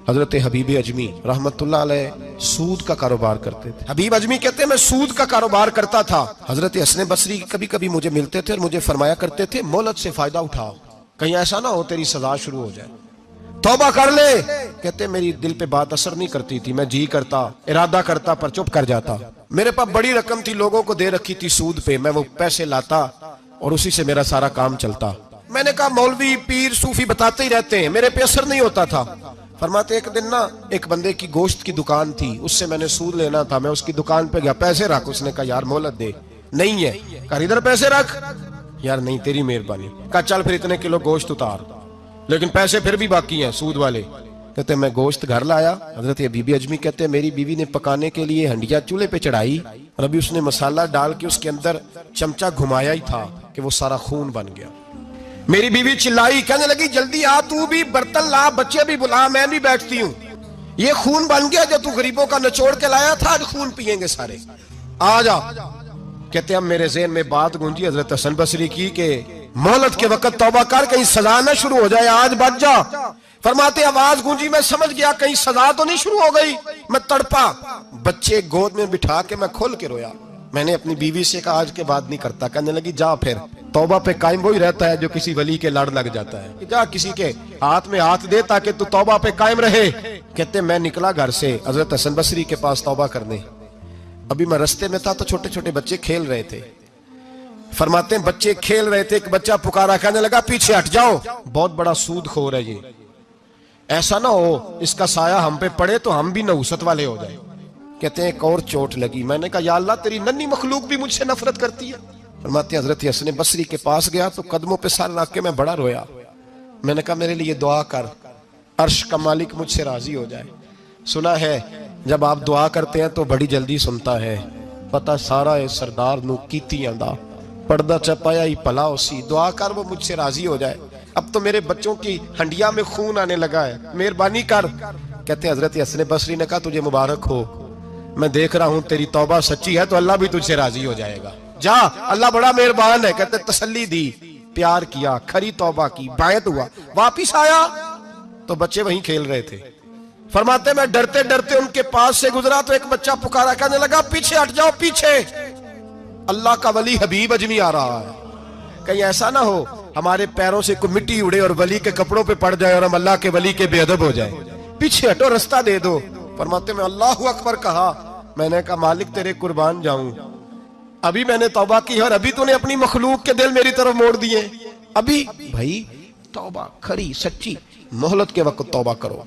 हजरत हबीब अजमी रहमतुल्लाह अलैह सूद का कारोबार करते थे। हबीब अजमी कहते हैं मैं सूद का कारोबार करता था। हजरत हसन बसरी कभी कभी मुझे मिलते थे और मुझे फरमाया करते थे मोहलत से फायदा उठाओ, कहीं ऐसा ना हो तेरी सजा शुरू हो जाए, तौबा कर ले। कहते मेरी दिल पे बात असर नहीं करती थी, मैं जी करता इरादा करता पर चुप कर जाता। मेरे पास बड़ी रकम थी, लोगों को दे रखी थी सूद पे, मैं वो पैसे लाता और उसी से मेरा सारा काम चलता। मैंने कहा मौलवी पीर सूफी बताते ही रहते हैं, मेरे पे असर नहीं होता था। फरमाते एक दिन ना एक बंदे की गोश्त की दुकान थी, उससे मैंने सूद लेना था, मैं उसकी दुकान पे गया, पैसे रख। उसने कहा यार मोहलत दे। नहीं है। कहा इधर पैसे रख। यार नहीं तेरी मेहरबानी। कहा चल फिर इतने किलो गोश्त उतार, लेकिन पैसे फिर भी बाकी हैं सूद वाले। कहते मैं गोश्त घर लाया। हजरत बीबी अजमी कहते मेरी बीवी ने पकाने के लिए हंडिया चूल्हे पे चढ़ाई और अभी उसने मसाला डाल के उसके अंदर चमचा घुमाया ही था कि वो सारा खून बन गया। मेरी बीवी चिल्लाई, कहने लगी जल्दी आ, तू भी बर्तन ला, बच्चे भी बुला, मैं भी बैठती हूँ। ये खून बन गया जो तू गरीबों का निचोड़ के लाया था, आज खून पिएंगे सारे, आ जा। कहते अब मेरे ज़हन में बात गूंजी हजरत हसन बसरी की कि मोहलत के वक्त तौबा कर, कहीं सजा न शुरू हो जाए, आज बच जा। फरमाते आवाज गूंजी, मैं समझ गया कहीं सजा तो नहीं शुरू हो गई। मैं तड़पा, बच्चे गोद में बिठा के मैं खोल के रोया। मैंने अपनी बीवी से कहा आज के बाद नहीं करता। कहने लगी जा फिर, तौबा पे कायम वही रहता है जो किसी वली के लड़ लग जाता है, जा किसी के हाथ में हाथ दे ताकि तू तौबा पे कायम रहे। कहते मैं निकला घर से हजरत हसन बसरी के पास तौबा करने। अभी मैं रास्ते में था तो छोटे छोटे बच्चे खेल रहे थे। फरमाते हैं बच्चे खेल रहे थे, एक बच्चा पुकारा, कहने लगा पीछे हट जाओ, बहुत बड़ा सूदखोर है ये, ऐसा ना हो इसका साया हम पे पड़े तो हम भी नहुसत वाले हो जाए। कहते हैं एक और चोट लगी। मैंने कहा या अल्लाह तेरी नन्ही मखलूक भी मुझसे नफरत करती है। फरमाते हैं हजरत हसन बसरी के पास गया तो कदमों पे सर रख के मैं बड़ा रोया। मैंने कहा मेरे लिए दुआ कर, अर्श का मालिक मुझसे राजी हो जाए। सुना है जब आप दुआ करते हैं तो बड़ी जल्दी सुनता है, पता सारा है सरदार नू कीती आंदा, पर्दा चपाया ही भला उसी, दुआ कर वो मुझसे राजी हो जाए। अब तो मेरे बच्चों की हंडिया में खून आने लगा है, मेहरबानी कर। कहते हजरत हसन बसरी ने कहा तुझे मुबारक हो, मैं देख रहा हूं तेरी तौबा सच्ची है तो अल्लाह भी तुझसे राजी हो जाएगा, जा अल्लाह बड़ा मेहरबान है। कहते तसल्ली दी, प्यार किया, खरी तौबा की, बायत हुआ, वापिस आया तो बच्चे वहीं खेल रहे थे। फरमाते मैं डरते डरते उनके पास से गुजरा तो एक बच्चा पुकारा, कहने लगा पीछे हट जाओ पीछे, अल्लाह का वली हबीब अजमी आ रहा है, कहीं ऐसा ना हो हमारे पैरों से कोई मिट्टी उड़े और वली के कपड़ों पे पड़ जाए और हम अल्लाह के वली के बेअदब हो जाए, पीछे हटो रास्ता दे दो। फरमाते मैं अल्लाहु अकबर कहा, मैंने कहा मालिक तेरे कुर्बान जाऊं, अभी मैंने तौबा की और अभी तूने अपनी मखलूक के दिल मेरी तरफ मोड़ दिए। अभी भाई तौबा खरी सच्ची मोहलत के वक्त तौबा करो।